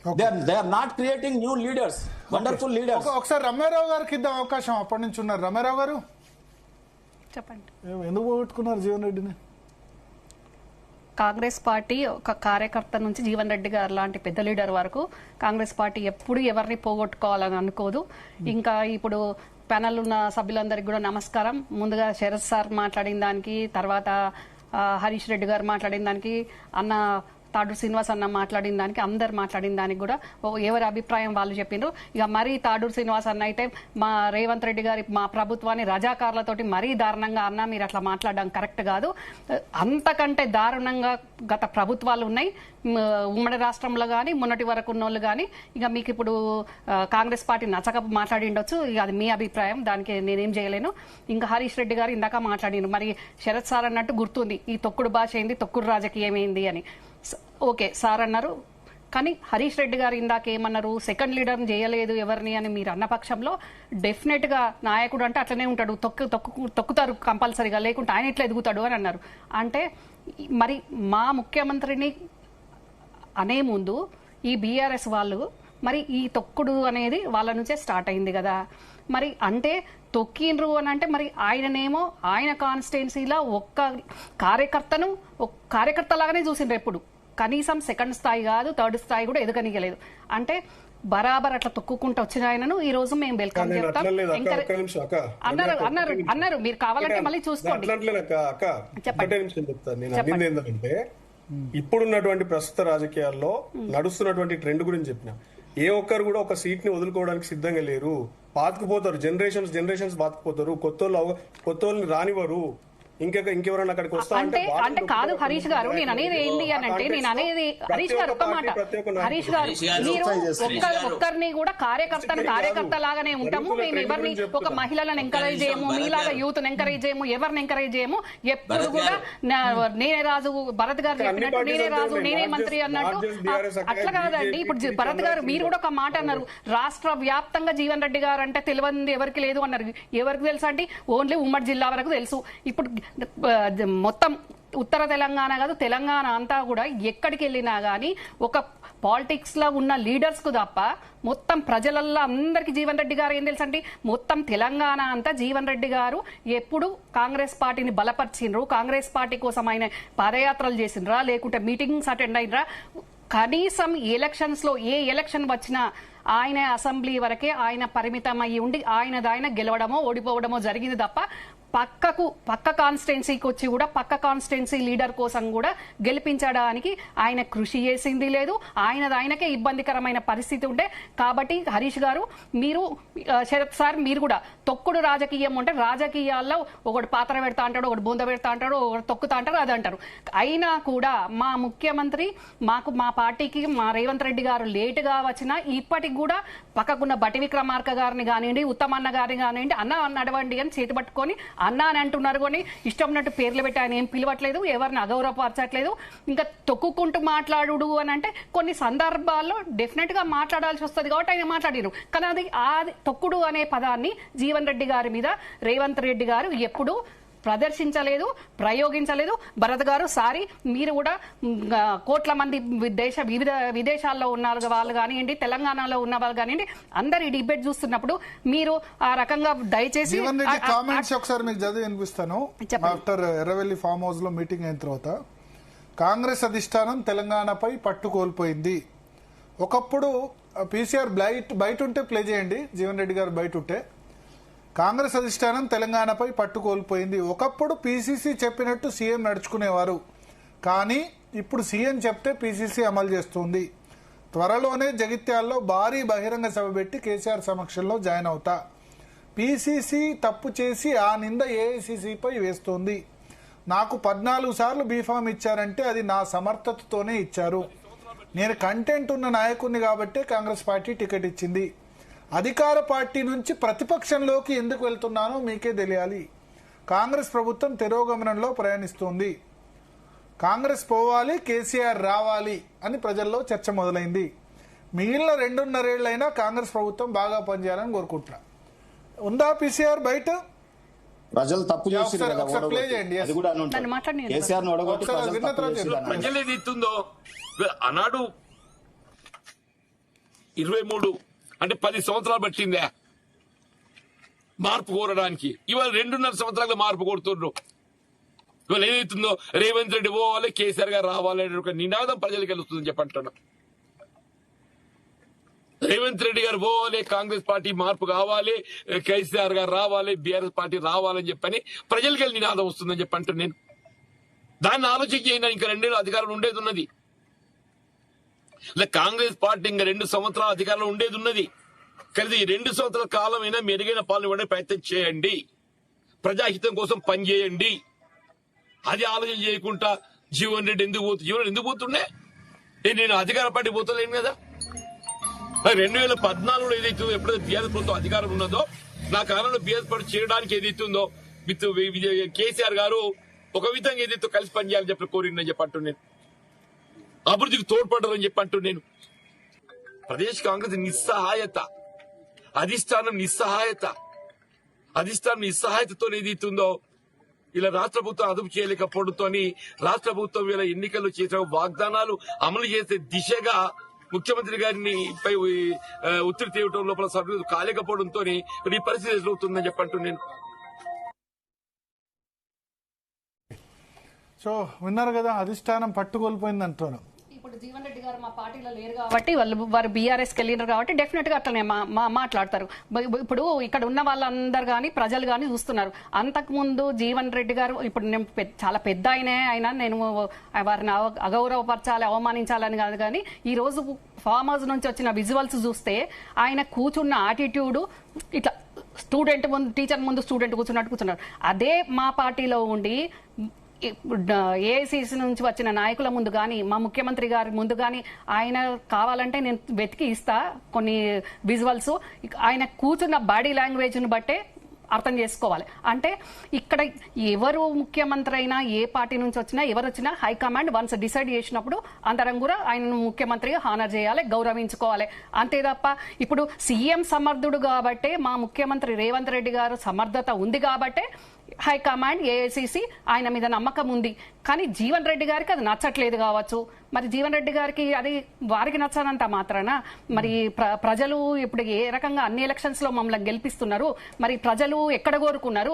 They are not creating new leaders, wonderful leaders. ఒకసారి రమ్యారావు గారికి ఇద్దాం అవకాశం. అప్పటి నుంచి ఉన్నారు. రమ్యారావు గారు చెప్పండి. ఎందుకు పోగొట్టుకున్నారు జీవన్ రెడ్డిని? కాంగ్రెస్ పార్టీ ఒక కార్యకర్త నుంచి జీవన్ రెడ్డి గారు లాంటి పెద్ద లీడర్ వరకు కాంగ్రెస్ పార్టీ ఎప్పుడు ఎవరిని పోగొట్టుకోవాలని అనుకోదు. ఇంకా ఇప్పుడు ప్యానల్ ఉన్న సభ్యులందరికీ కూడా నమస్కారం. ముందుగా శరత్ సార్ మాట్లాడిన దానికి, తర్వాత హరీష్ రెడ్డి గారు మాట్లాడిన దానికి, అన్న తాడూరు శ్రీనివాస్ అన్న మాట్లాడిన దానికి, అందరు మాట్లాడిన దానికి కూడా ఎవరి అభిప్రాయం వాళ్ళు చెప్పిండ్రు. ఇక మరీ తాడూరు శ్రీనివాస్ అన్న అయితే మా రేవంత్ రెడ్డి గారి మా ప్రభుత్వాన్ని రజాకారులతోటి మరీ దారుణంగా అన్న మీరు అట్లా మాట్లాడడం కరెక్ట్ కాదు, అంతకంటే దారుణంగా గత ప్రభుత్వాలు ఉన్నాయి ఉమ్మడి రాష్ట్రంలో కానీ మొన్నటి వరకు ఉన్నోళ్ళు కానీ. ఇక మీకు ఇప్పుడు కాంగ్రెస్ పార్టీ నచ్చక మాట్లాడి ఉండొచ్చు, ఇక అది మీ అభిప్రాయం, దానికి నేనేం చేయలేను. ఇంకా హరీష్ రెడ్డి గారు ఇందాక మాట్లాడిండ్రు, మరి శరత్ సార్ అన్నట్టు గుర్తుంది ఈ తొక్కుడు భాష ఏంది, తొక్కుడు రాజకీయం ఏంది అని. ఓకే సార్ అన్నారు, కానీ హరీష్ రెడ్డి గారు ఇందాక ఏమన్నారు, సెకండ్ లీడర్ని చేయలేదు ఎవరిని అని మీరు అన్న పక్షంలో డెఫినెట్ గా నాయకుడు అంటే అట్లనే ఉంటాడు, తొక్కుతారు కంపల్సరీగా, లేకుంటే ఆయన ఎట్లా ఎదుగుతాడు అని అన్నారు. అంటే మరి మా ముఖ్యమంత్రిని అనే ముందు ఈ బీఆర్ఎస్ వాళ్ళు మరి ఈ తొక్కుడు అనేది వాళ్ళ నుంచే స్టార్ట్ అయింది కదా. మరి అంటే తొక్కిండ్రు అని అంటే మరి ఆయననేమో ఆయన కాన్స్టిట్యున్సీలో ఒక్క కార్యకర్తను కార్యకర్తలాగానే చూసిండ్రు, ఎప్పుడు కనీసం సెకండ్ స్థాయి కాదు థర్డ్ స్థాయి కూడా ఎదగనియలేదు. అంటే బరాబర్ అట్లా తొక్కుకుంటూ వచ్చిన ఆయనను ఈ రోజు మేము వెల్కమ్ చెప్తాం. అన్నారు మీరు కావాలంటే మళ్ళీ చూసుకోండి. చెప్పండి. ఇప్పుడున్నటువంటి ప్రస్తుత రాజకీయాల్లో నడుస్తున్నటువంటి ట్రెండ్ గురించి చెప్పిన ఏ ఒక్కరు కూడా ఒక సీట్ ని వదులుకోవడానికి సిద్ధంగా లేరు. పాతుకుపోతారు, జనరేషన్స్ పాతుకుపోతారు, కొత్తోళ్ళని రానివ్వరు. ఇంకెవరన్నా అక్కడికి వస్తా అంటే కాదు హరీష్ గారు, నేను అనేది ఏంటి అని అంటే, నేను అనేది హరీష్ గారు ఒక్క మాట, హరీష్ గారు మీరు ఒక్కరిని కూడా కార్యకర్త లాగానే ఉంటాము మేము, ఎవరిని ఒక మహిళలను ఎంకరేజ్ చేయము, మీలాగా యూత్ ఎంకరేజ్ చేయము, ఎవరిని ఎంకరేజ్ చేయము. ఎప్పుడు కూడా నేనే రాజు, భరత్ గారు చెప్పినట్టు నేనే రాజు నేనే మంత్రి అన్నట్టు అట్లా కాదండి. ఇప్పుడు భరత్ గారు మీరు కూడా ఒక మాట అన్నారు, రాష్ట్ర వ్యాప్తంగా జీవన్ రెడ్డి గారు అంటే తెలియదు ఎవరికి లేదు అన్నారు. ఎవరికి తెలుసు అంటే ఓన్లీ ఉమ్మడి జిల్లా వరకు తెలుసు. ఇప్పుడు మొత్తం ఉత్తర తెలంగాణ కాదు, తెలంగాణ అంతా కూడా ఎక్కడికి వెళ్ళినా గానీ ఒక పాలిటిక్స్ లో ఉన్న లీడర్స్ కు తప్ప మొత్తం ప్రజలల్లో అందరికి జీవన్ రెడ్డి గారు ఏం తెలుసండి, మొత్తం తెలంగాణ అంతా జీవన్ రెడ్డి గారు ఎప్పుడు కాంగ్రెస్ పార్టీని బలపరిచిండ్రు, కాంగ్రెస్ పార్టీ కోసం ఆయన పాదయాత్రలు చేసిండ్రా, లేకుంటే మీటింగ్స్ అటెండ్ అయినరా, కనీసం ఎలక్షన్స్ లో ఏ ఎలక్షన్ వచ్చినా ఆయన అసెంబ్లీ వరకే ఆయన పరిమితం అయ్యి ఉండి ఆయన గెలవడమో ఓడిపోవడమో జరిగింది తప్ప పక్క కాన్స్టిట్యున్సీకి వచ్చి కూడా పక్క కాన్స్టిట్యున్సీ లీడర్ కోసం కూడా గెలిపించడానికి ఆయన కృషి చేసింది లేదు. ఆయనకే ఇబ్బందికరమైన పరిస్థితి ఉండే. కాబట్టి హరీష్ గారు మీరు, శరత్ సార్ మీరు కూడా తొక్కుడు రాజకీయం అంటే రాజకీయాల్లో ఒకటి పాత్ర పెడతా అంటాడు, ఒకటి బూంద పెడతా అంటాడు, ఒకటి తొక్కుతా అంటారు, అది అంటారు. అయినా కూడా మా ముఖ్యమంత్రి మా పార్టీకి మా రేవంత్ రెడ్డి గారు లేటుగా వచ్చినా ఇప్పటికి కూడా పక్కకున్న బట్టి విక్రమార్క గారిని కానివ్వండి, ఉత్తమన్న గారిని కానివ్వండి, అన్న నడవండి అని చేతి పట్టుకొని అన్న అని అంటున్నారు. కానీ ఇష్టం ఉన్నట్టు పేర్లు పెట్టి ఆయన ఏం పిలవట్లేదు, ఎవరిని అగౌరవపరచట్లేదు. ఇంకా తొక్కుకుంటూ మాట్లాడు అని అంటే కొన్ని సందర్భాల్లో డెఫినెట్ గా మాట్లాడాల్సి వస్తుంది కాబట్టి ఆయన మాట్లాడారు. కానీ అది తొక్కుడు అనే పదాన్ని జీవన్ రెడ్డి గారి మీద రేవంత్ రెడ్డి గారు ఎప్పుడు ప్రదర్శించలేదు, ప్రయోగించలేదు. భరత్ గారు సారీ, మీరు కూడా కోట్ల మంది విదేశాల్లో ఉన్న వాళ్ళు కానివ్వండి, తెలంగాణలో ఉన్న వాళ్ళు కానివ్వండి, అందరు ఈ డిబేట్ చూస్తున్నప్పుడు మీరు ఆ రకంగా దయచేసి కామెంట్స్ ఒకసారి మీకు చదివి వినిపిస్తాను. ఆఫ్టర్ ఎర్రవెల్లి ఫామ్ హౌస్ లో మీటింగ్ అయిన తర్వాత కాంగ్రెస్ అధిష్టానం తెలంగాణపై పట్టు కోల్పోయింది. ఒకప్పుడు పీసీఆర్ బయట ఉంటే ప్లే చేయండి, జీవన్ రెడ్డి గారు బయట ఉంటే, కాంగ్రెస్ అధిష్టానం తెలంగాణపై పట్టు కోల్పోయింది. ఒకప్పుడు పీసీసీ చెప్పినట్టు సీఎం నడుచుకునేవారు, కానీ ఇప్పుడు సీఎం చెప్తే పీసీసీ అమలు చేస్తుంది. త్వరలోనే జగిత్యాల్లో భారీ బహిరంగ సభ పెట్టి కేసీఆర్ సమక్షంలో జాయిన్ అవుతా. పీసీసీ తప్పు చేసి ఆ నింద ఏఐసీసీపై వేస్తోంది. నాకు 14 సార్లు బీఫామ్ ఇచ్చారంటే అది నా సమర్థతతోనే ఇచ్చారు. నేను కంటెంట్ ఉన్న నాయకుడిని కాబట్టే కాంగ్రెస్ పార్టీ టికెట్ ఇచ్చింది. అధికార పార్టీ నుంచి ప్రతిపక్షంలోకి ఎందుకు వెళ్తున్నానో మీకే తెలియాలి. కాంగ్రెస్ ప్రభుత్వం తిరోగమనంలో ప్రయాణిస్తోంది. కాంగ్రెస్ పోవాలి, కేసీఆర్ రావాలి అని ప్రజల్లో చర్చ మొదలైంది. మిగిలిన 2.5 ఏళ్లైనా కాంగ్రెస్ ప్రభుత్వం బాగా పనిచేయాలని కోరుకుంటున్నా. ఉందా పీసీఆర్ బయట? ప్రజలు తప్పు ప్లే చేయండి. అన్నాడు 23 అంటే 10 సంవత్సరాలు పట్టిందా మార్పు కోరడానికి? ఇవాళ 2.5 సంవత్సరాలుగా మార్పు కోరుతున్నారు. ఇవాళ ఏదైతుందో రేవంత్ రెడ్డి పోవాలి, కేసీఆర్ గారు రావాలి అనే ఒక నినాదం ప్రజలకు వెళ్తుందని చెప్పంటున్నా. రేవంత్ రెడ్డి గారు పోవాలి, కాంగ్రెస్ పార్టీ మార్పు కావాలి, కేసీఆర్ గారు రావాలి, బీఆర్ఎస్ పార్టీ రావాలని చెప్పని ప్రజలకి వెళ్ళి నినాదం వస్తుందని చెప్పంటున్నా నేను. దాన్ని ఆలోచన చేయండి. ఇంకా 2 ఏళ్ళు అధికారం ఉండేది ఉన్నది. కాంగ్రెస్ పార్టీ ఇంకా 2 సంవత్సరాల అధికారంలో ఉండేది ఉన్నది. కానీ ఈ 2 సంవత్సరాల కాలమైనా మెరుగైన పాలన ఇవ్వడానికి ప్రయత్నం చేయండి. ప్రజాహితం కోసం పనిచేయండి. అది ఆలోచన చేయకుండా జీవన్ రెడ్డి ఎందుకు పోతుండే? నేను అధికార పార్టీ పోతలేను కదా. 2014 ఏదైతే ఎప్పుడైతే బీఆర్ఎస్ ప్రభుత్వం అధికారం ఉన్నదో, నా కాలంలో బీఆర్ఎస్ పార్టీ చేయడానికి ఏదైతే ఉందో కేసీఆర్ గారు ఒక విధంగా ఏదైతే కలిసి పనిచేయాలని చెప్పి కోరిందని చెప్పంటున్నాను నేను. అభివృద్ధికి తోడ్పడాలని చెప్పంటున్నాను నేను. ప్రదేశ్ కాంగ్రెస్ నిస్సహాయత, అధిష్టానం నిస్సహాయతతో ఏదైతుందో ఇలా రాష్ట్ర ప్రభుత్వం అదుపు చేయలేకపోవడంతో రాష్ట్ర ప్రభుత్వం ఇలా ఎన్నికల్లో చేసిన వాగ్దానాలు అమలు చేసే దిశగా ముఖ్యమంత్రి గారిని పై ఒత్తిడి తేవటం లోపల సభ్యులు కాలేకపోవడంతో ఈ పరిస్థితి ఎదురవుతుందని చెప్పంటున్నాను నేను. సో విన్నారు కదా, అధిష్టానం పట్టుకోల్పోయింది అంటాను. ఇప్పుడు జీవన్ రెడ్డి గారు మా పార్టీలో లేరు కాబట్టి వారు బీఆర్ఎస్కి వెళ్ళినారు కాబట్టి డెఫినెట్ గా అట్లనే మాట్లాడతారు. ఇప్పుడు ఇక్కడ ఉన్న వాళ్ళందరూ కానీ ప్రజలు కానీ చూస్తున్నారు. అంతకుముందు జీవన్ రెడ్డి గారు ఇప్పుడు నేను చాలా పెద్ద అయినా నేను వారిని అగౌరవపరచాలి, అవమానించాలని కాదు. కానీ ఈ రోజు ఫామ్ హౌస్ నుంచి వచ్చిన విజువల్స్ చూస్తే ఆయన కూర్చున్న యాటిట్యూడ్ ఇట్లా స్టూడెంట్ ముందు, టీచర్ ముందు స్టూడెంట్ కూర్చున్నారు. అదే మా పార్టీలో ఉండి ఏఐసిసి నుంచి వచ్చిన నాయకుల ముందు కానీ, మా ముఖ్యమంత్రి గారి ముందు కానీ ఆయన కావాలంటే నేను వెతికి ఇస్తా కొన్ని విజువల్స్. ఆయన కూర్చున్న బాడీ లాంగ్వేజ్ను బట్టే అర్థం చేసుకోవాలి. అంటే ఇక్కడ ఎవరు ముఖ్యమంత్రి అయినా, ఏ పార్టీ నుంచి వచ్చినా, ఎవరు వచ్చినా హైకమాండ్ వన్స్ డిసైడ్ చేసినప్పుడు అందరం కూడా ఆయన ముఖ్యమంత్రిగా హానర్ చేయాలి, గౌరవించుకోవాలి. అంతే తప్ప ఇప్పుడు సీఎం సమర్థుడు కాబట్టే, మా ముఖ్యమంత్రి రేవంత్ రెడ్డి గారు సమర్థత ఉంది కాబట్టే హైకమాండ్ ఏఐసిసి ఆయన మీద నమ్మకం ఉంది. కానీ జీవన్ రెడ్డి గారికి అది నచ్చట్లేదు కావచ్చు. మరి జీవన్ రెడ్డి గారికి అది వారికి నచ్చనంత మాత్రాన మరి ప్రజలు ఇప్పుడు ఏ రకంగా అన్ని ఎలక్షన్స్ లో మమ్మల్ని గెలిపిస్తున్నారు, మరి ప్రజలు ఎక్కడ కోరుకున్నారు?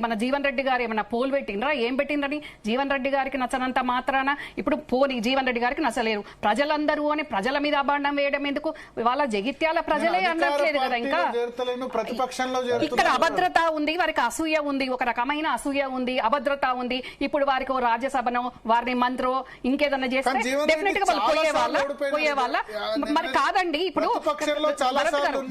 మన జీవన్ రెడ్డి గారు ఏమైనా పోల్ పెట్టినరా, ఏం పెట్టినరని జీవన్ రెడ్డి గారికి నచ్చనంత మాత్రాన ఇప్పుడు పోనీ జీవన్ రెడ్డి గారికి నచ్చలేరు ప్రజలందరూ అని ప్రజల మీద అబాండం వేయడం ఎందుకు? వాళ్ళ జగిత్యాల ప్రజలే అనట్లేదు కదా. ఇంకా ఇక్కడ అభద్రత ఉంది, వారికి అసూయ ఉంది, ఒక రకమైన అసూయ ఉంది, అభద్రత ఉంది. ఇప్పుడు వారికి రాజ్యసభను, వారిని మంత్రో ఇంకేదన్నా చేస్తే డెఫినెట్ గా వాళ్ళు పోయే వాళ్ళ మరి కాదండి. ఇప్పుడు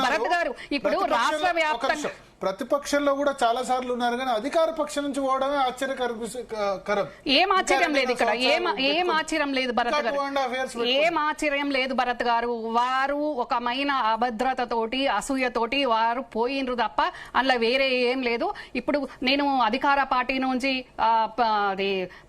భరత్ గారు ఇప్పుడు రాష్ట్ర వ్యాప్తంగా ప్రతిపక్షంలో కూడా చాలా సార్లు ఉన్నారు, కానీ అధికార పక్షం నుంచి పోవడమే ఆశ్చర్యకరం. ఏం ఆశ్చర్యం లేదు ఇక్కడ, ఏం ఆశ్చర్యం లేదు భరత్ గారు, ఏం ఆశ్చర్యం లేదు భరత్ గారు. వారు ఒకమైన అభద్రతతోటి, అసూయతోటి వారు పోయినరు తప్ప అందులో వేరే ఏం లేదు. ఇప్పుడు నేను అధికార పార్టీ నుంచి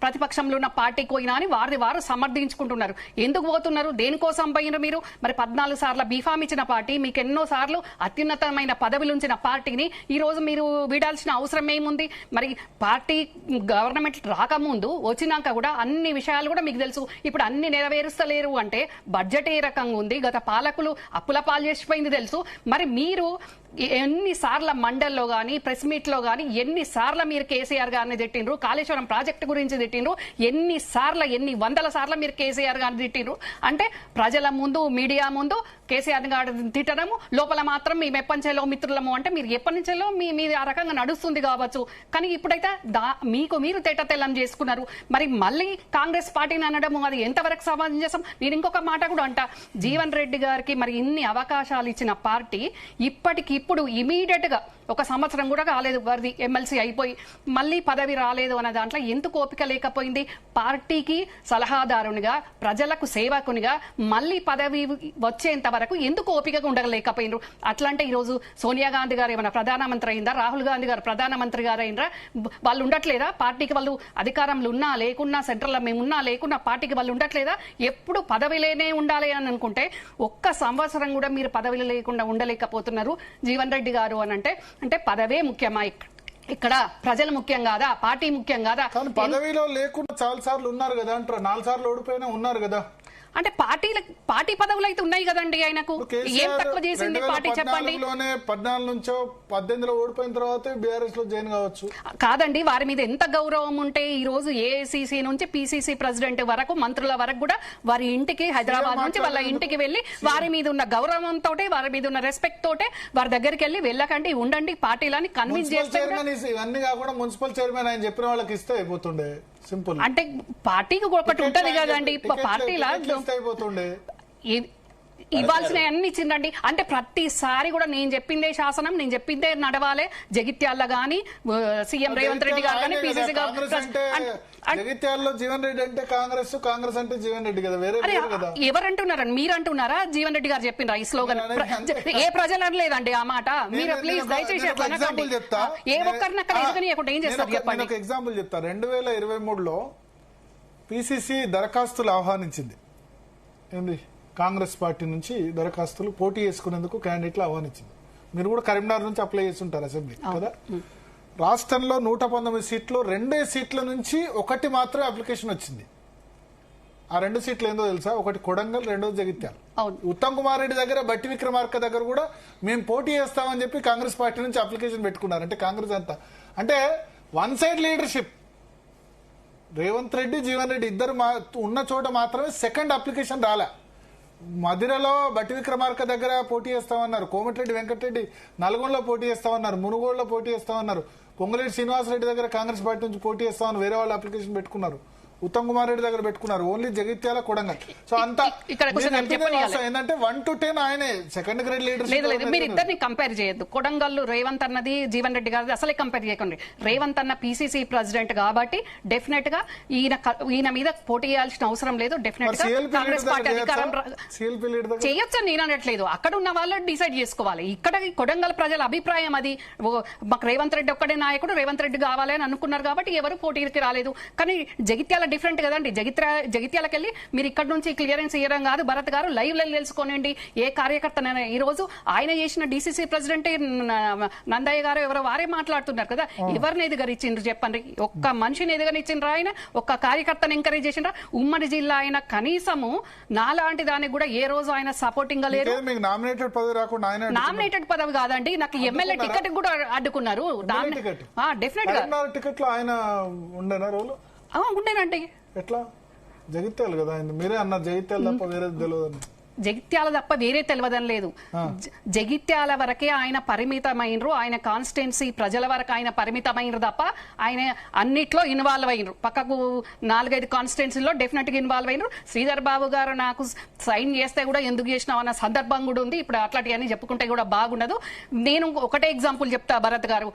ప్రతిపక్షంలో ఉన్న పార్టీకి పోయినా అని వారు సమర్థించుకుంటున్నారు. ఎందుకు పోతున్నారు, దేనికోసం పోయినారు మీరు? మరి 14 సార్లు బీఫామ్ ఇచ్చిన పార్టీ, మీకు ఎన్నో సార్లు అత్యున్నతమైన పదవులు ఉంచిన పార్టీని ఈ రోజు మీరు వీడాల్సిన అవసరం ఏముంది? మరి పార్టీ గవర్నమెంట్ రాకముందు వచ్చినాక కూడా అన్ని విషయాలు కూడా మీకు తెలుసు. ఇప్పుడు అన్ని నెరవేరుస్తలేరు అంటే బడ్జెట్ ఏ రకంగా ఉంది, గత పాలకులు అప్పుల పాలు చేసిపోయింది తెలుసు. మరి మీరు ఎన్నిసార్ల మండల్లో గానీ, ప్రెస్ మీట్ లో గానీ ఎన్నిసార్లు మీరు కేసీఆర్ గారిని తిట్టిండ్రు, కాళేశ్వరం ప్రాజెక్టు గురించి తిట్టిండ్రు, ఎన్ని వందల సార్లు మీరు కేసీఆర్ గారిని తిట్టిండ్రు. అంటే ప్రజల ముందు, మీడియా ముందు కేసీఆర్ గారిని తిట్టడము, లోపల మాత్రం మీ మెప్పంచెలో మిత్రులము అంటే మీరు ఎప్పటి నుంచో మీ ఆ రకంగా నడుస్తుంది కావచ్చు. కానీ ఇప్పుడైతే మీకు మీరు తెల్లం చేసుకున్నారు. మరి మళ్ళీ కాంగ్రెస్ పార్టీని అనడము అది ఎంతవరకు సమంజసం? నేను ఇంకొక మాట కూడా అంట, జీవన్ రెడ్డి గారికి మరి ఇన్ని అవకాశాలు ఇచ్చిన పార్టీ ఇప్పుడు ఇమీడియట్ గా 1 సంవత్సరం కూడా కాలేదు వారిది ఎమ్మెల్సీ అయిపోయి మళ్ళీ పదవి రాలేదు అనే దాంట్లో ఎందుకు ఓపిక లేకపోయింది? పార్టీకి సలహాదారునిగా, ప్రజలకు సేవకునిగా మళ్ళీ పదవి వచ్చేంత వరకు ఎందుకు ఓపికగా ఉండలేకపోయినరు? అట్లంటే ఈరోజు సోనియా గాంధీ గారు ఏమైనా ప్రధానమంత్రి అయిందా, రాహుల్ గాంధీ గారు ప్రధానమంత్రి గారు అయినరా? వాళ్ళు ఉండట్లేదా? పార్టీకి వాళ్ళు అధికారంలో ఉన్నా లేకున్నా, సెంట్రల్లో మేము ఉన్నా లేకున్నా పార్టీకి వాళ్ళు ఉండట్లేదా? ఎప్పుడు పదవిలోనే ఉండాలి అని అనుకుంటే 1 సంవత్సరం కూడా మీరు పదవిలో లేకుండా ఉండలేకపోతున్నారు జీవన్ రెడ్డి గారు అని అంటే పదవే ముఖ్యమా? ఇక్కడ ప్రజలు ముఖ్యం కాదా, పార్టీ ముఖ్యం కాదా? పదవిలో లేకుండా చాలా సార్లు ఉన్నారు కదా అంటారు, 4 సార్లు ఓడిపోయినా ఉన్నారు కదా. అంటే పార్టీ పదవులు అయితే ఉన్నాయి కదండి ఆయనకు. ఏం తక్కువ చేసింది పార్టీ చెప్పండి. 14 నుంచో 18లో ఓడిపోయిన తర్వాత బీఆర్ఎస్ లో జాయిన్ కావచ్చు. కాదండి, వారి మీద ఎంత గౌరవం ఉంటే ఈ రోజు ఏఐసిసి నుంచి పిసిసి ప్రెసిడెంట్ వరకు మంత్రుల వరకు కూడా వారి ఇంటికి హైదరాబాద్ నుంచి వాళ్ళ ఇంటికి వెళ్లి వారి మీద ఉన్న గౌరవంతో వారి మీద ఉన్న రెస్పెక్ట్ తోటే వారి దగ్గరికి వెళ్ళి వెళ్ళకండి ఉండండి పార్టీలని కన్విన్స్ చేస్తే ఇవన్నీ కాకుండా మున్సిపల్ చైర్మన్ ఆయన చెప్పిన వాళ్ళకి ఇస్తే అయిపోతుండే. సింపుల్. అంటే పార్టీకి ఒకటి ఉంటది కదండి, పార్టీలా ఇవ్వాల్సిన అన్ని ఇచ్చిందండి. అంటే ప్రతిసారి కూడా నేను చెప్పిందే శాసనం, నేను చెప్పిందే నడవాలి. జగిత్యాల గానీ సీఎం రేవంత్ రెడ్డి గారు కానీ పిసిసి జగిత్యాలలో జీవన్ రెడ్డి అంటే కాంగ్రెస్, కాంగ్రెస్ అంటే జీవన్ రెడ్డి కదా, వేరే కదా. ఎవరంటున్నారండి? మీరు అంటున్నారా? జీవన్ రెడ్డి గారు చెప్పిన ఈ స్లోగన్ ఏ ప్రజలు అనలేదండి ఆ మాట. మీరు ప్లీజ్ దయచేసి ఏ ఒక్కరిని అక్కడ ఎదుగుని ఏం చేస్తారు చెప్పండి. ఒక ఎగ్జాంపుల్ చెప్తా. 2023లో పిసిసి దరఖాస్తులు ఆహ్వానించింది. ఏంది? కాంగ్రెస్ పార్టీ నుంచి దరఖాస్తులు పోటీ చేసుకునేందుకు క్యాండిడేట్లు ఆహ్వానించింది. మీరు కూడా కరీంనగర్ నుంచి అప్లై చేసి ఉంటారు అసెంబ్లీ కదా. రాష్ట్రంలో 119 సీట్లు, 2 సీట్ల నుంచి 1 మాత్రమే అప్లికేషన్ వచ్చింది. ఆ 2 సీట్లు ఏందో తెలుసా? ఒకటి కొడంగల్, 2 జగిత్యాల. ఉత్తమ్ కుమార్ రెడ్డి దగ్గర, బట్టి విక్రమార్క దగ్గర కూడా మేము పోటీ చేస్తామని చెప్పి కాంగ్రెస్ పార్టీ నుంచి అప్లికేషన్ పెట్టుకున్నారు. అంటే కాంగ్రెస్ అంతా అంటే one side leadership. Revanth Reddy, Jeevan Reddy ఇద్దరు ఉన్న చోట మాత్రమే సెకండ్ అప్లికేషన్ రాలే. మధిరలో బట్టి విక్రమార్క దగ్గర పోటీ చేస్తామన్నారు, కోమటిరెడ్డి వెంకటరెడ్డి నల్గొండలో పోటీ చేస్తామన్నారు, మునుగోడులో పోటీ చేస్తామన్నారు, పొంగులేటి శ్రీనివాసరెడ్డి దగ్గర కాంగ్రెస్ పార్టీ నుంచి పోటీ చేస్తామని వేరే వాళ్ళు అప్లికేషన్ పెట్టుకున్నారు. ఉత్తమ్ కుమార్ రెడ్డి దగ్గర పెట్టుకున్నారు. ఓన్లీ జగిత్యాల, కొడంగల్. సో అంతా ఏంటంటే 1 to 10 ఆయనే సెకండ్ గ్రేడ్ లీడర్. మీరు ఇద్దరిని కంపేర్ చేయొద్దు. కొడంగల్ రేవంత్ అన్నది, జీవన్ రెడ్డి గారిది అసలే కంపేర్ చేయకండి. రేవంత్ అన్న పిసిసి ప్రెసిడెంట్ కాబట్టి డెఫినెట్ గా ఈయన మీద పోటీ చేయాల్సిన అవసరం లేదు. డెఫినెట్ గా కాంగ్రెస్ పార్టీ అధికారం చేయొచ్చని నేను అనట్లేదు. అక్కడ ఉన్న వాళ్ళు డిసైడ్ చేసుకోవాలి. ఇక్కడ కొడంగల్ ప్రజల అభిప్రాయం అది. మాకు రేవంత్ రెడ్డి ఒక్కడే నాయకుడు, రేవంత్ రెడ్డి కావాలి అని అనుకున్నారు కాబట్టి ఎవరు పోటీకి రాలేదు. కానీ జగిత్యాల డిఫరెంట్ కదండి. జగిత్యాలకు వెళ్ళి మీరు ఇక్కడ నుంచి క్లియరెన్స్ ఇవ్వడం కాదు. భరత్ గారు లైవ్ లో తెలుసుకోనండి ఏ కార్యకర్తనైనా. ఈ రోజు ఆయన చేసిన డిసిసి ప్రెసిడెంట్ నందయ్య గారు ఎవరో వారే మాట్లాడుతున్నారు కదా. ఎవరిని ఎదుగరిచ్చిండ్రు చెప్పండి? ఒక్క మనిషిని ఎదుగనిచ్చిండ్రా ఆయన? ఒక్క కార్యకర్తను ఎంకరేజ్ చేసిండ్రా? ఉమ్మడి జిల్లా ఆయన కనీసము నాలాంటి దానికి కూడా ఏ రోజు ఆయన సపోర్టింగ్ గా లేదు. నామినేటెడ్ పదవి కాదండి, నాకు ఎమ్మెల్యే టికెట్ కూడా అడ్డుకున్నారు. డెఫినెట్ గా టికెట్ లో ఆయన ఉండేనా రోల్? ఉండేనండి. ఎట్లా? జగిత్యాల కదా, మీరే అన్నారు జగిత్యాల తప్ప వేరే తెలియదు. జగిత్యాల తప్ప వేరే తెలియదని లేదు. జగిత్యాల వరకే ఆయన పరిమితమైనరు. ఆయన కాన్స్టిట్యున్సీ ప్రజల వరకు ఆయన పరిమితమైనరు తప్ప ఆయన అన్నిట్లో ఇన్వాల్వ్ అయినరు. పక్కకు 4-5 కాన్స్టిట్యున్సీలో డెఫినెట్ గా ఇన్వాల్వ్ అయినరు. శ్రీధర్ బాబు గారు నాకు సైన్ చేస్తే కూడా ఎందుకు చేసినావు అన్న సందర్భం కూడా ఉంది. ఇప్పుడు అట్లాంటివన్నీ చెప్పుకుంటే కూడా బాగుండదు. నేను ఒకటే ఎగ్జాంపుల్ చెప్తా భరత్ గారు.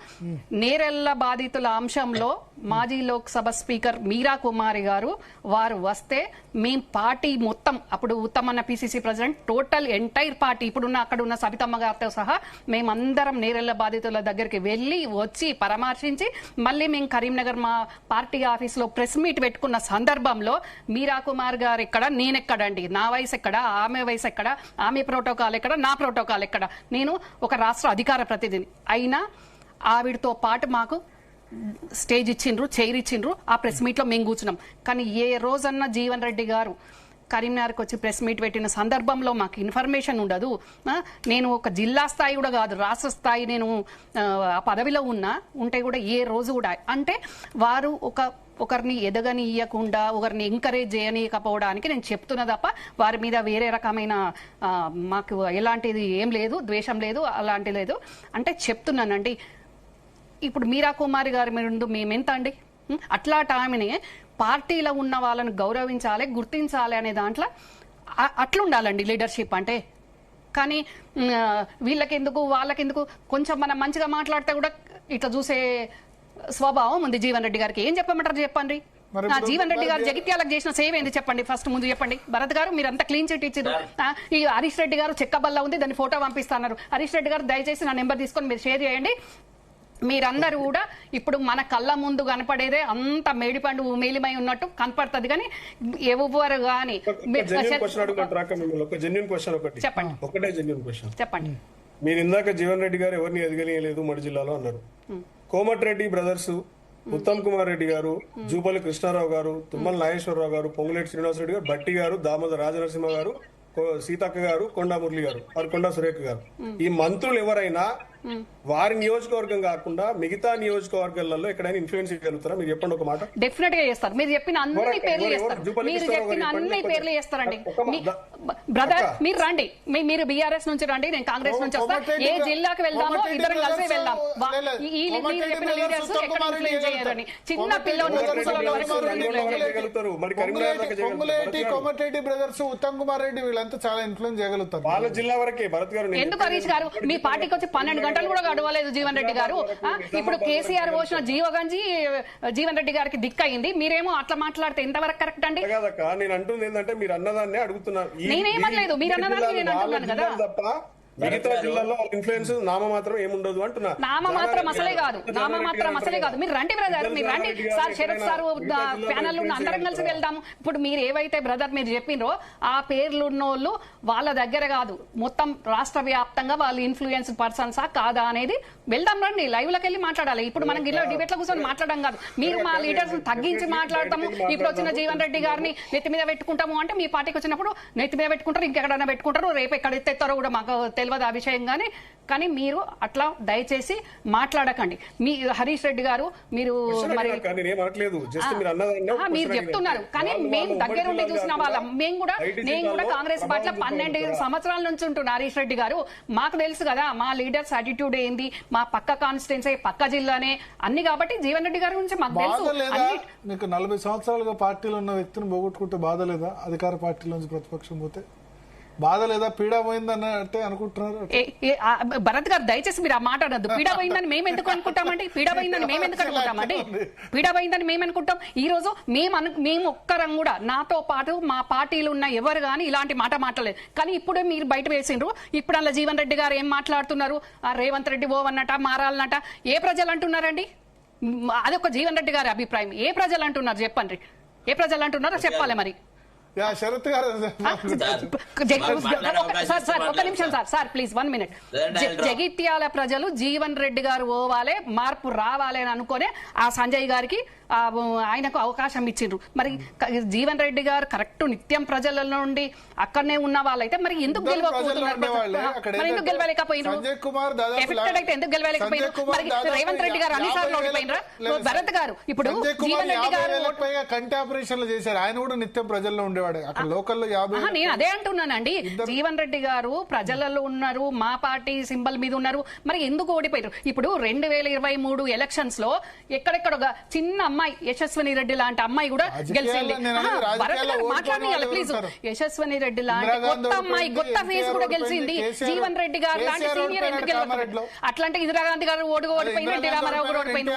నేరెళ్ల బాధితుల అంశంలో మాజీ లోక్సభ స్పీకర్ మీరా కుమారి గారు వారు వస్తే మేం పార్టీ మొత్తం, అప్పుడు ఉత్తమన్న PCC president, total entire party ఇప్పుడున్న అక్కడ ఉన్న సబితమ్మ గారితో సహా మేమందరం నేరెళ్ల బాధితుల దగ్గరికి వెళ్లి వచ్చి పరామర్శించి మళ్ళీ మేము కరీంనగర్ మా పార్టీ ఆఫీస్ లో ప్రెస్ మీట్ పెట్టుకున్న సందర్భంలో మీరా కుమార్ గారు ఎక్కడ, నేనెక్కడండి, నా వయసు ఎక్కడ, ఆమె వయసు ఎక్కడ, ఆమె ప్రోటోకాల్ ఎక్కడ, నా ప్రోటోకాల్ ఎక్కడ? నేను ఒక రాష్ట్ర అధికార ప్రతినిధిని అయినా ఆవిడతో పాటు మాకు స్టేజ్ ఇచ్చిండ్రు, చైర్ ఇచ్చిండ్రు. ఆ ప్రెస్ మీట్ లో మేము కూర్చున్నాం. కానీ ఏ రోజన్నా జీవన్ రెడ్డి గారు కరీంనగర్కి వచ్చి ప్రెస్ మీట్ పెట్టిన సందర్భంలో మాకు ఇన్ఫర్మేషన్ ఉండదు. నేను ఒక జిల్లా స్థాయి కూడా కాదు, రాష్ట్ర స్థాయి నేను ఆ పదవిలో ఉంటే కూడా ఏ రోజు కూడా అంటే వారు ఒకరిని ఎదగనియకుండా, ఒకరిని ఎంకరేజ్ చేయనీయకపోవడానికి నేను చెప్తున్నా తప్ప వారి మీద వేరే రకమైన మాకు ఎలాంటిది ఏం లేదు, ద్వేషం లేదు, అలాంటి లేదు. అంటే చెప్తున్నానండి. ఇప్పుడు మీరా కుమారి గారి మీద మేమెంత అండి? అట్లాంటి ఆమెని పార్టీలో ఉన్న వాళ్ళని గౌరవించాలి, గుర్తించాలి అనే దాంట్లో అట్లుండాలండి లీడర్షిప్ అంటే. కానీ వీళ్ళకెందుకు వాళ్ళకెందుకు? కొంచెం మనం మంచిగా మాట్లాడితే కూడా ఇట్లా చూసే స్వభావం ఉంది జీవన్ రెడ్డి గారికి. ఏం చెప్పమంటారు చెప్పండి? జీవన్ రెడ్డి గారు జగిత్యాలకు చేసిన సేవ ఏంది చెప్పండి? ఫస్ట్ ముందు చెప్పండి. భరత్ గారు మీరు అంతా క్లీన్ చిట్ ఇచ్చారు. ఈ హరీష్ రెడ్డి గారు చెక్కబల్ల ఉంది, దాన్ని ఫోటో పంపిస్తున్నారు. హరీష్ రెడ్డి గారు దయచేసి నా నెంబర్ తీసుకొని మీరు షేర్ చేయండి. మీరందరూ కూడా ఇప్పుడు మన కళ్ళ ముందు కనపడేదే అంత మేడిపండు మేలిమై ఉన్నట్టు కనపడుతుంది. కానీ ఎవరు కానీ చెప్పండి. మీరు ఇందాక జీవన్ రెడ్డి గారు ఎవరిని ఎదగనియలేదు ఉమ్మడి జిల్లాలో అన్నారు. కోమటిరెడ్డి బ్రదర్స్ ఉత్తమ్ కుమార్ రెడ్డి గారు, జూపల్లి కృష్ణారావు గారు, తుమ్మల నాగేశ్వరరావు గారు, పొంగులేటి శ్రీనివాసరెడ్డి గారు, భట్టి గారు, దామోదర రాజనరసింహ గారు, సీతక్క గారు, కొండా మురళి గారు, కొండా సురేఖ గారు, ఈ మంత్రులు ఎవరైనా వారి నియోజకవర్గం కాకుండా మిగతా నియోజకవర్గాలలో ఎక్కడైనా ఇన్ఫ్లుయెన్స్ చేయగలుగుతారా? మీరు చెప్పండి ఒక మాట. డెఫినెట్ గా చేస్తారు. మీరు చెప్పిన అన్ని పేర్లు చేస్తారు. మీరు చెప్పిన అన్ని పేర్లు చేస్తారండి. బ్రదర్ మీరు రండి, మీరు బీఆర్ఎస్ నుంచి రండి, నేను కాంగ్రెస్ నుంచి వస్తా. ఏ జిల్లాకు వెళ్దామో ఇద్దరం కలిసి వెళ్దాం. మీరు చెప్పిన లీడర్స్ ఎక్కడ ఇన్ఫ్లుయెన్స్ చేయరని చిన్న పిల్లలు కోమటిరెడ్డి బ్రదర్స్, ఉత్తమ్ కుమార్ రెడ్డి వీళ్ళంతా చాలా ఇన్ఫ్లుయెన్స్ చేయగలుగుతారు. వాళ్ళ జిల్లా వరకే భరత్ గారు. ఎందుకు హరీష్ గారు మీ పార్టీకి వచ్చి 12 గంటలు కూడా గడవలేదు జీవన్ రెడ్డి గారు. ఇప్పుడు కేసీఆర్ పోసిన జీవగంజి జీవన్ రెడ్డి గారికి దిక్కయింది. మీరేమో అట్లా మాట్లాడితే ఎంతవరకు కరెక్ట్ అండి? నేను అంటుంది ఏంటంటే మీరు అన్నదాన్ని అడుగుతున్నారు. నేనేమనలేదు, మీరు అన్నదాన్ని నేను అంటున్నాను కదా. తప్ప మిగతా జిల్లాలో ఇన్ఫ్లుయెన్స్ నామమాత్రం ఏముండదు అంటున్నా. నామమాత్రం అసలే కాదు, నామమాత్రం అసలే కాదు. మీరు రండి బ్రదర్, మీరు రండి సార్. శరత్ సార్ ప్యానల్ ఉన్న అందరం కలిసి వెళ్దాము. ఇప్పుడు మీరు ఏవైతే బ్రదర్ మీరు చెప్పినరో ఆ పేర్లు ఉన్నోళ్ళు వాళ్ళ దగ్గర కాదు, మొత్తం రాష్ట్ర వ్యాప్తంగా వాళ్ళు ఇన్ఫ్లుయెన్స్ పర్సన్సా కాదా అనేది వెళ్దాం. రండి, లైవ్ లోకి వెళ్ళి మాట్లాడాలి. ఇప్పుడు మనం ఇలా డిబేట్ల కూర్చొని మాట్లాడడం కాదు. మీరు మా లీడర్స్ తగ్గించి మాట్లాడతాము. ఇప్పుడు వచ్చిన జీవన్ రెడ్డి గారిని నెత్తి మీద పెట్టుకుంటాము అంటే మీ పార్టీకి వచ్చినప్పుడు నెత్తి మీద పెట్టుకుంటారు, ఇంకెక్కడైనా పెట్టుకుంటారు, రేపు ఎక్కడ ఎత్తేస్తారో కూడా మాకు తెలియదు ఆ విషయం. కానీ మీరు అట్లా దయచేసి మాట్లాడకండి. మీ హరీష్ రెడ్డి గారు మీరు మరి మీరు చెప్తున్నారు, కానీ మేము దగ్గరుండి చూసిన వాళ్ళం. నేను కూడా కాంగ్రెస్ పార్టీలో 12 సంవత్సరాల నుంచి ఉంటున్నా. హరీష్ రెడ్డి గారు మాకు తెలుసు కదా మా లీడర్స్ అటిట్యూడ్ ఏంది, మా పక్క కాన్స్టిట్యున్సీ పక్క జిల్లానే అన్ని. కాబట్టి జీవన్ రెడ్డి గారి గురించి మాకు తెలుసు. మీకు 40 సంవత్సరాలుగా పార్టీలో ఉన్న వ్యక్తిని పోగొట్టుకుంటే బాధ లేదా? అధికార పార్టీలోంచి ప్రతిపక్షం పోతే బాధ లేదా? పీడా పోయిందన్నట్టే అనుకుంటున్నారు. భరత్ గారు దయచేసి మీరు ఆ మాట అనద్దు. పీడా పోయిందని మేము ఎందుకు అనుకుంటామండి? పీడా పోయిందని మేము ఎందుకు అనుకుంటామండి? పీడా పోయిందని మేము అనుకుంటాం. ఈ రోజు మేము ఒక్కరం కూడా, నాతో పాటు మా పార్టీలు ఉన్న ఎవరు కానీ ఇలాంటి మాట మాట్లాడలేదు. కానీ ఇప్పుడే మీరు బయట వేసిండ్రు. ఇప్పుడు అలా జీవన్ రెడ్డి గారు ఏం మాట్లాడుతున్నారు? రేవంత్ రెడ్డి ఓవన్నట మారాలన్నట. ఏ ప్రజలు అంటున్నారండి? అదొక జీవన్ రెడ్డి గారి అభిప్రాయం. ఏ ప్రజలు అంటున్నారు చెప్పండి? ఏ ప్రజలు అంటున్నారో చెప్పాలి మరి. శరత్ గారు ఒక నిమిషం సార్ ప్లీజ్ 1 మినిట్. జగిత్యాల ప్రజలు జీవన్ రెడ్డి గారు పోవాలి, మార్పు రావాలి అని అనుకునే ఆ సంజయ్ గారికి ఆయనకు అవకాశం ఇచ్చిండ్రు. మరి జీవన్ రెడ్డి గారు కరెక్ట్ నిత్యం ప్రజల నుండి అక్కడనే ఉన్న వాళ్ళైతే మరి ఎందుకు గెలవకపోతున్నారు? మరి ఎందుకు గెలవలేకపోయినారు? ఎఫెక్టెడ్ అయితే ఎందుకు గెలవలేకపోయినారు? మరి రేవంత్ రెడ్డి గారు అన్నిసార్లు ఓడిపోయినరా? భరత్ గారు ఇప్పుడు జీవన్ రెడ్డి గారు కంటి ఆపరేషన్లు చేశారు. ఆయన కూడా నిత్యం ప్రజల్లో ఉండేవాడు. అక్కడ లోకల్లో 50. నేను అదే అంటున్నానండి. జీవన్ రెడ్డి గారు ప్రజలలో ఉన్నారు, మా పార్టీ సింబల్ మీద ఉన్నారు. మరి ఎందుకు ఓడిపోయారు? ఇప్పుడు 2023 ఎలక్షన్స్ లో ఎక్కడెక్కడ చిన్న అమ్మాయి యశస్విని రెడ్డి లాంటి అమ్మాయి కూడా గెలిచింది. మాట్లాడాలి ప్లీజ్. యశస్విని రెడ్డి లాంటి కొత్త అమ్మాయి, కొత్త ఫేస్ కూడా గెలిచింది. జీవన్ రెడ్డి గారు లాంటి సీనియర్ ఎందుకు గెలవలేదు? అట్లాంటి ఇందిరాగాంధీ గారు ఓడిపోయింది, ఎన్టీ రామారావు గారు ఓడిపోయింది.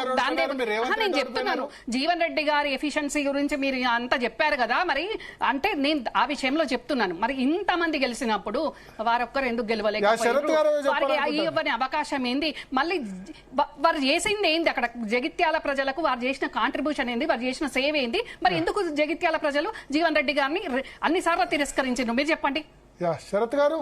నేను చెప్తున్నాను జీవన్ రెడ్డి గారి ఎఫిషియన్సీ గురించి మీరు అంతా చెప్పారు కదా. మరి అంటే నేను ఆ విషయంలో చెప్తున్నాను. మరి ఇంతమంది గెలిచినప్పుడు వారొక్కరు ఎందుకు గెలవలేకపోయారు? వారికి ఇవ్వని అవకాశం ఏంది? మళ్ళీ వారు చేసింది ఏంది? అక్కడ జగిత్యాల ప్రజలకు వారు చేసిన కాంట్రిబ్యూషన్ ఏంది? వారు చేసిన సేవ ఏంది? మరి ఎందుకు జగిత్యాల ప్రజలు జీవన్ రెడ్డి గారిని అన్నిసార్లు తిరస్కరించారు? మీరు చెప్పండి. శరత్ గారు